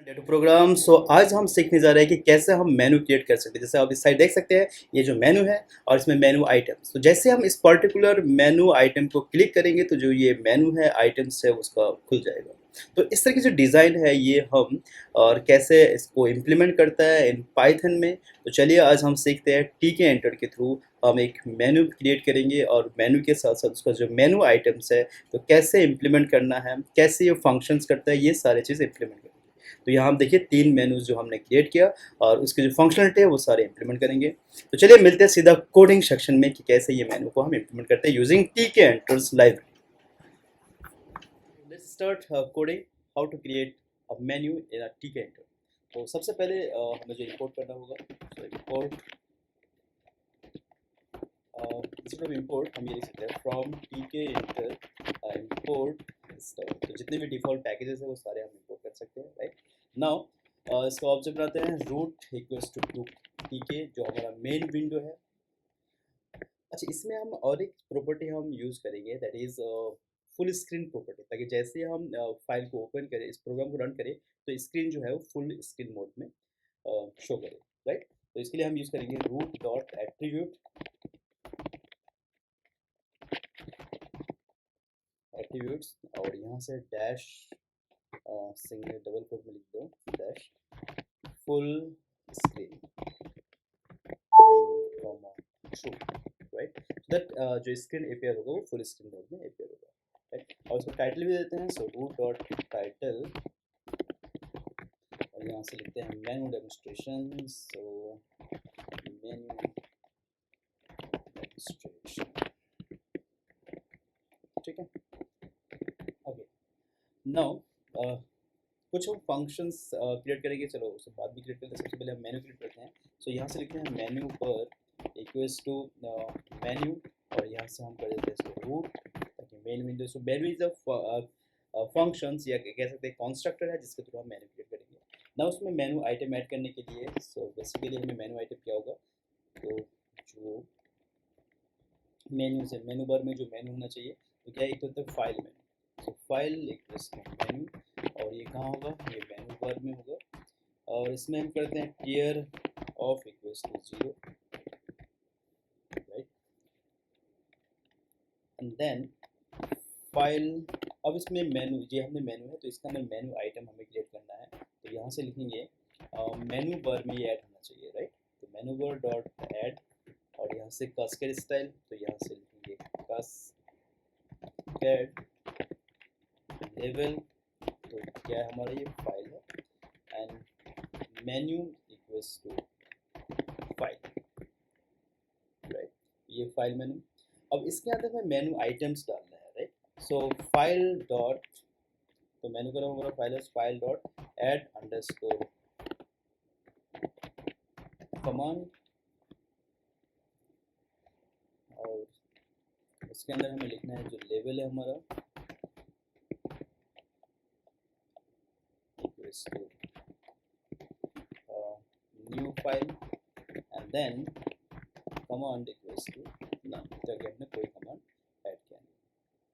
डेटो programme. आज हम सीखने जा रहे हैं कि कैसे हम मेनू क्रिएट कर सकते हैं। जैसे आप इस साइड देख सकते हैं, ये जो मेनू है और इसमें मेनू आइटम्स। तो जैसे हम इस पर्टिकुलर मेनू आइटम को क्लिक करेंगे तो जो ये मेनू है आइटम्स है उसका खुल जाएगा। तो इस तरह की जो डिज़ाइन है ये हम और कैसे इसको इम्प्लीमेंट करता है इन पाइथन में। तो चलिए आज हम सीखते हैं टीके एंटर के थ्रू हम एक मेनू क्रिएट करेंगे और मेनू के साथ साथ उसका जो मेनू आइटम्स है तो कैसे इम्प्लीमेंट करना है, कैसे ये फंक्शंस करता है, ये सारी चीज़ इम्प्लीमेंट करेंगे। तो यहाँ हम देखिए 3 मेनूज़ जो हमने क्रिएट किया और उसके जो फंक्शनलिटी है वो सारे इम्प्लीमेंट करेंगे। तो चलिए मिलते हैं सीधा कोडिंग सेक्शन में कि कैसे ये मेनू को हम इम्प्लीमेंट करते हैं using Tkinter's library. Let's start coding how to create a menu in a Tkinter. तो सबसे पहले हमें जो इंपोर्ट करना होगा, तो इंपोर्ट इंस्टेड ऑफ इंपोर्ट हम ये लिख सकते हैं फ्रॉम टीके एंटर इंपोर्ट स्टफ। तो जितने भी डिफ़ॉल्ट पैकेजेस हैं वो सारे हम इंपोर्ट कर सकते हैं, राइट। नाउ इसका ऑब्जेक्ट बनाते हैं रूट इक्वल्स टू टीके जो हमारा मेन विंडो है। अच्छा, इसमें हम और एक प्रॉपर्टी हम यूज़ करेंगे, that is full screen property, ताकि जैसे हम फाइल को ओपन करें, इस प्रोग्राम को रन करें तो स्क्रीन जो है वो फुल स्क्रीन मोड में शो करे, राइट। तो इसके लिए हम यूज़ करेंगे रूट डॉट एट्रीब्यूट्स और यहाँ से डैश सिंगल डबल कोट में लिख दो dash full screen true, right. That जो स्क्रीन अपेयर होगा वो फुल स्क्रीन मोड में अपेयर होगा, राइट। और इसको टाइटल भी देते हैं, सो रूट डॉट टाइटल और यहाँ से लिखते हैं मेनू डेमोन्स्ट्रेशन, सो मेनू डेमोन्स्ट्रेशन, ठीक है। ओके, नाउ कुछ हम फंक्शंस क्रिएट करेंगे, चलो उसके बाद भी क्रिएट करते हैं। सबसे पहले हम मेनू क्रिएट करते हैं। सो यहाँ से लिखते हैं मेन्यू पर इक्वल्स टू मेन्यू और यहाँ से हम कर देते हैं इसको रूट, ताकि main window. So menu is a functions या कह सकते हैं कंस्ट्रक्टर है जिसके थ्रू हम मेनू क्रिएट करेंगे ना। उसमें मेनू आइटम ऐड करने के लिए सो बेसिकली हमें मेनू आइटम क्या होगा, तो जो मेन्यू से मेनू बार में जो मेनू होना चाहिए तो क्या एक होता है file menu. So file equals to menu और ये कहाँ होगा, ये मेनू बार में होगा। और इसमें हम करते हैं tear off equals to 0, right. And then file, अब इसमें मेनू, ये हमने मेनू है तो इसका अंदर मेनू आइटम हमें क्रिएट करना है। तो यहाँ से लिखेंगे मेनू बार में ये ऐड होना चाहिए, राइट। तो मेनू बार डॉट ऐड और यहाँ से कास्केड स्टाइल, तो यहाँ से लिखेंगे कास्केड लेवल, तो क्या है हमारा ये फाइल है and menu equals to file, right. ये फाइल मेनू। अब इसके अंदर में मेनू आइटम्स डालना है, राइट। सो फाइल डॉट, तो मेनू का हमारा फाइल है file dot add underscore command और उसके अंदर हमें लिखना है जो लेवल है हमारा equals to new file and then command equals to none, ताकि हमने कोई कमांड ऐड किया नहीं,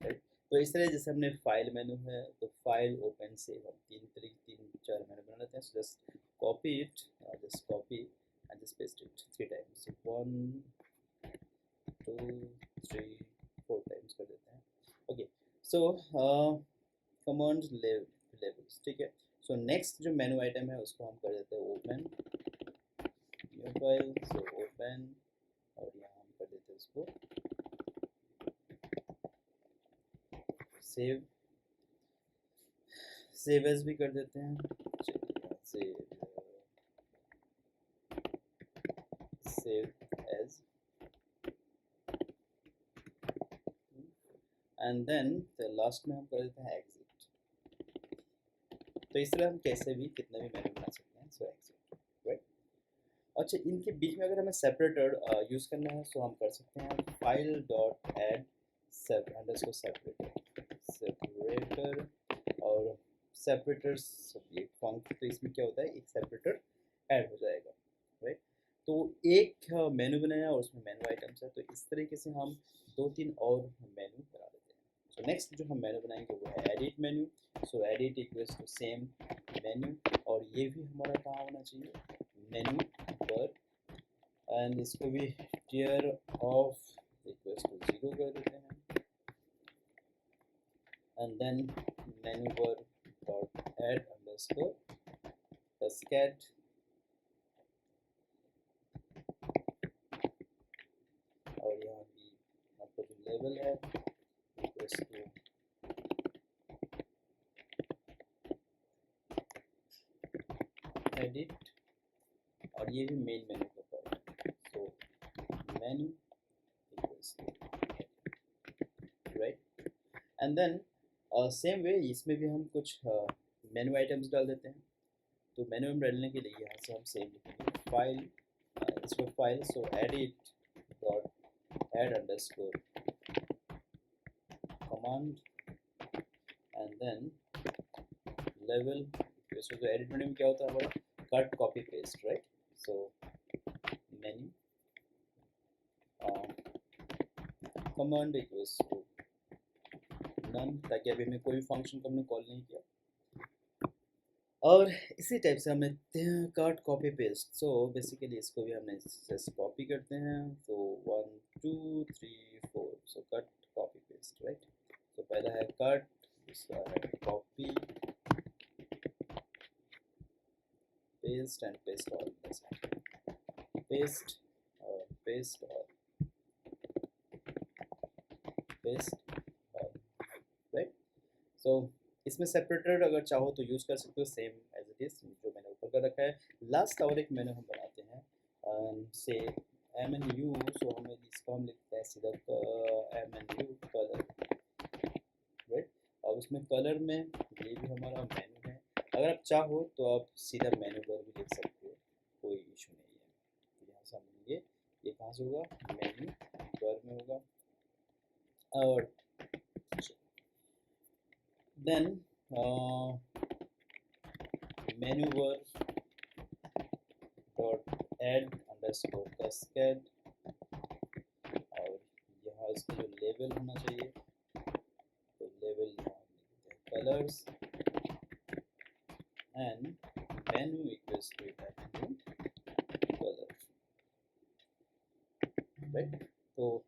राइट। तो इस तरह जैसे हमने फाइल मेनू है तो फाइल ओपन सेव, हम तीन चार मेनू बना लेते हैं। So just copy it, just copy and just paste it 3 times, 1 2 3 4 times कर देते हैं। ओके, सो कमांड लेवल्स, ठीक है। सो नेक्स्ट जो मेनू आइटम है उसको हम कर देते हैं open new file, so open और यहाँ हम कर देते हैं इसको सेव एज भी कर देते हैं। Save as and then last में हम कर देते हैं एग्जिट। तो इस तरह हम कैसे भी कितने भी मेनू बना सकते हैं, सो एग्जिट, राइट। अच्छा, इनके बीच में अगर हमें सेपरेटर यूज़ करना है तो हम कर सकते हैं file dot add underscore separator और सेपरेटर्स ये फंक्शन, तो इसमें क्या होता है एक सेपरेटर ऐड हो जाएगा, राइट। तो एक मेनू बनाया और उसमें मेनू आइटम्स है, तो इस तरीके से हम 2-3 और मेनू बना देते हैं। सो नेक्स्ट जो हम मेनू बनाएंगे वो है edit menu. So edit equals to same menu और ये भी हमारा कहाँ होना चाहिए, मेन्यू पर, एंड इसको भी टियर ऑफ इक्वल्स टू 0 कर देते हैं, एंड देन मेन्यू पर डॉट ऐड अंडरस्कोर कैस्केड, और यहाँ भी आपका जो लेवल है इक्वल्स टू एडिट, और ये भी मेन मेन्यू का पार्ट है, so menu equals to right, and then same way इसमें भी हम कुछ मेन्यू आइटम्स डाल देते हैं। तो मेन्यू में डालने के लिए यहाँ से हम सेम लिखेंगे फाइल, इसमें file, so edit dot add underscore command, and then level, तो एडिट मेन्यू में क्या होता है हमारा, cut copy paste right, so menu command equals to none, ताकि अभी हमें कोई फंक्शन को हमने कॉल नहीं किया, और इसी टाइप से हमने cut copy paste, so basically इसको भी हमने जैसे कॉपी करते हैं, तो 1 2 3 4, so cut copy paste right, तो पहला है कट, दूसरा है copy paste and paste all, paste और पेस्ट और पेस्ट और राइट। सो इसमें सेपरेटर अगर चाहो तो यूज़ कर सकते हो, सेम एज इट इज़ जो मैंने ऊपर कर रखा है। लास्ट और एक मेनू हम बनाते हैं से MNU, सो हमें इसको हम लिखते हैं सीधा MNU कलर राइट, अब उसमें कलर में ये भी हमारा मेनू है, अगर आप चाहो तो आप सीधा मेनू पर भी लिख सकते हो, कोई इशू नहीं है। तो यहाँ से हम लेंगे, ये कहाँ से होगा, मेनू पर में होगा, और then Menubar dot add underscore cascade, और यहाँ इसका जो लेवल होना चाहिए, तो लेवल यहाँ colours, and menu equals to colour right. तो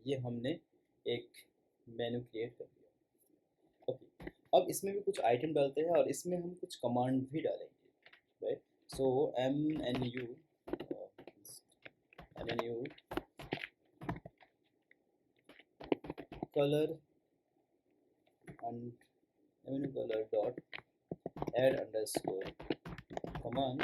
ये हमने एक मेनू क्रिएट कर दिया। ओके, अब इसमें भी कुछ आइटम डालते हैं, और इसमें हम कुछ कमांड भी डालेंगे right. So MNU colour and MNU color dot add underscore command,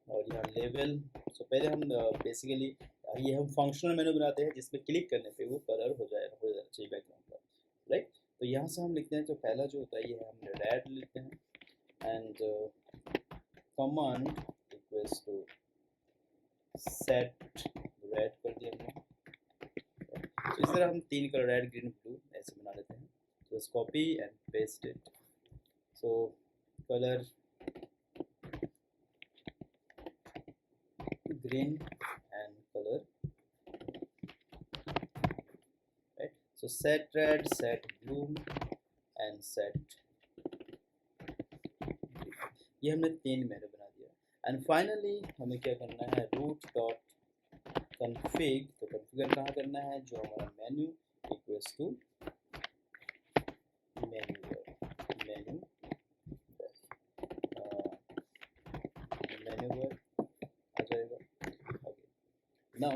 और यहाँ लेवल, सो पहले हम बेसिकली ये हम फंक्शनल मेनू बनाते हैं जिसमें क्लिक करने पे वो कलर हो जाना चाहिए बैकग्राउंड का राइट। तो यहाँ से हम लिखते हैं, तो पहला जो होता है ये हम रेड लिखते हैं, and command equals to set red कर दिया हमने। तो इस तरह हम 3 कलर रेड ग्रीन ब्लू ऐसे बना लेते हैं। Just copy and paste it. So color green and color right. So set red, set blue and set ये हमने 3 मेनू बना दिया, एंड फाइनली हमें क्या करना है, रूट डॉट कन्फिग, तो कन्फिगर कहाँ करना है, जो हमारा menu equals to menu menu आ जाएगा। ओके, नाउ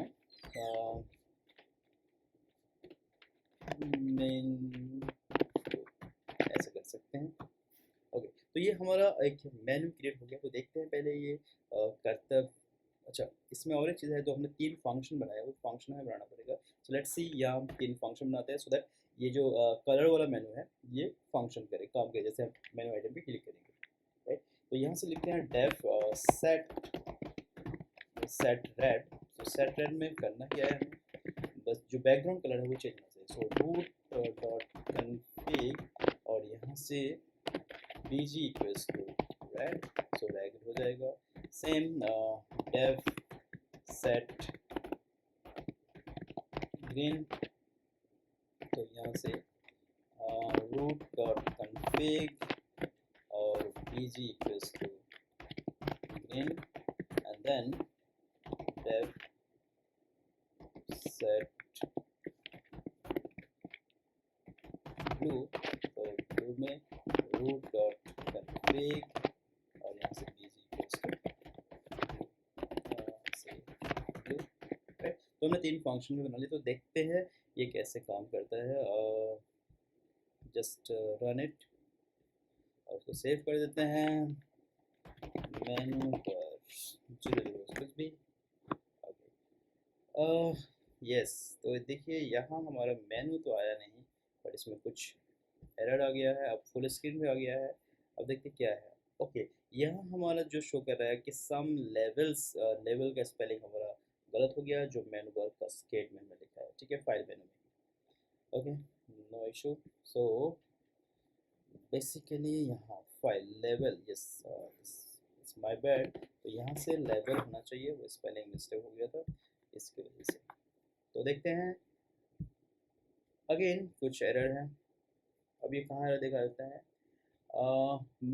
मेन ऐसे कर सकते हैं। ओके, तो ये हमारा एक मेन्यू क्रिएट हो गया। तो देखते हैं पहले ये करतब, अच्छा इसमें और एक चीज़ है, तो हमने 3 फंक्शन बनाया, वो फंक्शन हमें बनाना पड़ेगा। सो लेट्स सी, यहाँ हम 3 फंक्शन बनाते हैं, सो दैट ये जो कलर वाला मेनू है ये फंक्शन करे, काम करे, जैसे हम मेनू आइटम पे क्लिक करेंगे राइट। तो यहाँ से लिखते हैं डेफ सेट रेड। तो सेट रेड में करना क्या है, हमें बस जो बैकग्राउंड कलर है वो चेंज होना चाहिए। सो रूट डॉट कन्फिग, और यहाँ से bg equals to red, so red हो जाएगा। सेम डेफ सेट ग्रीन, तो यहाँ से रूट डॉट कन्फिग और bg equals this to green, and then def set blue, तो blue में root dot config और यहाँ से bg equals to से blue, right? तो हमने 3 फंक्शन बना लिए, तो देखते हैं ये कैसे काम करता है। जस्ट रन इट और उसको सेव कर देते हैं। मेनू पर कुछ भी यस, तो देखिए यहाँ हमारा मेनू तो आया नहीं, बट इसमें कुछ एरर आ गया है। अब फुल स्क्रीन पे आ गया है। अब देखते क्या है। ओके, यहाँ हमारा जो शो कर रहा है कि सम लेवल्स, लेवल का स्पेलिंग हमारा गलत हो गया, जो मेनू बार का स्केट में लिखा है, ठीक है, फाइल मेनू में। Okay, no issue. So basically यहाँ file level, yes it's my bad, तो यहाँ से लेवल होना चाहिए, वो स्पेलिंग मिस्टेक हो गया था इसकी वजह से। तो देखते हैं अगेन कुछ एरर है। अब ये कहाँ एरर देखा जाता है,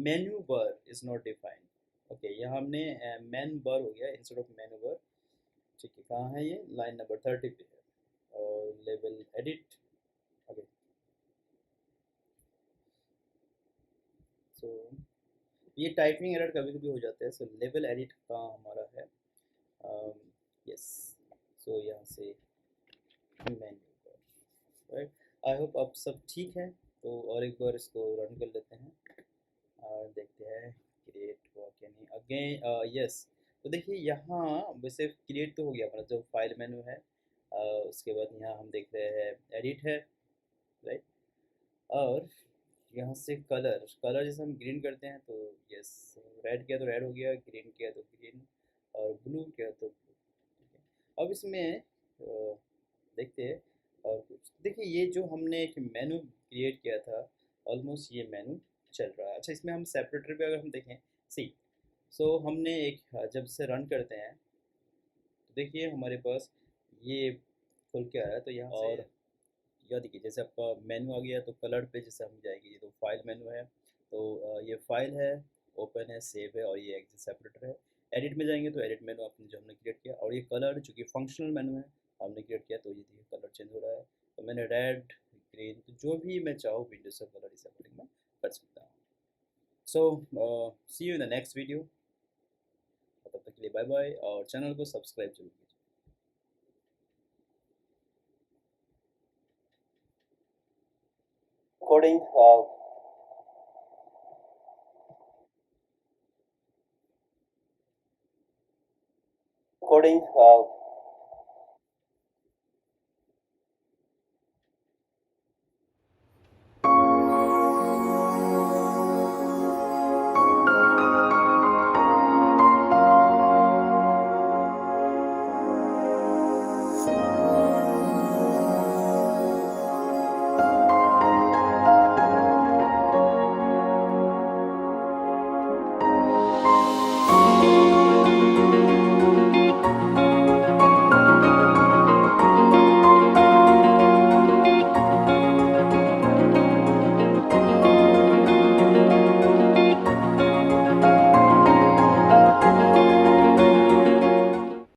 menu bar is not defined. Okay, यहाँ हमने मैन बार हो गया इंस्टेड ऑफ मेन्यू बार, ठीक है। कहाँ है ये, लाइन नंबर 30 पे है, और लेवल एडिट। ओके, सो ये टाइपिंग एरर कभी कभी हो जाता है। सो लेवल एडिट कहाँ हमारा है, यस, सो यहाँ से menu bar, right. I hope अब सब ठीक है। तो और एक बार इसको रन कर लेते हैं और देखते हैं क्रिएट हुआ क्या नहीं। अगेन यस, तो देखिए यहाँ वैसे क्रिएट तो हो गया हमारा जो फाइल मेनू है। उसके बाद यहाँ हम देख रहे हैं एडिट है, राइट। और यहाँ से कलर, कलर जैसे हम ग्रीन करते हैं तो यस, रेड किया तो रेड हो गया, ग्रीन किया तो ग्रीन, और ब्लू किया तो ब्लू, ठीक है। अब इसमें देखते हैं और कुछ। देखिए ये जो हमने एक मेनू क्रिएट किया था, ऑलमोस्ट ये मेनू चल रहा है। अच्छा, इसमें हम सेपरेटर पे अगर हम देखें, सी, सो हमने एक जब से रन करते हैं तो देखिए हमारे पास ये खुल के आ रहा है। तो यहाँ और यह देखिए जैसे आपका मेनू आ गया, तो कलर पे जैसे हम जाएंगे, ये तो फाइल मेनू है, तो ये फाइल है, ओपन है, सेव है, और ये एग्जिट सेपरेटर है। एडिट में जाएंगे तो एडिट मेनू अपने जो हमने क्रिएट किया, और ये कलर जो कि फंक्शनल मेनू है हमने क्रिएट किया, तो ये देखिए कलर चेंज हो रहा है। तो मैंने रेड, ग्रीन, तो जो भी मैं चाहूँ विंडो से कलर इस अकॉर्डिंग में कर सकता हूँ। So see you in the next video, तब तक के लिए बाय बाय, और चैनल को सब्सक्राइब जरूर कीजिए। Coding coding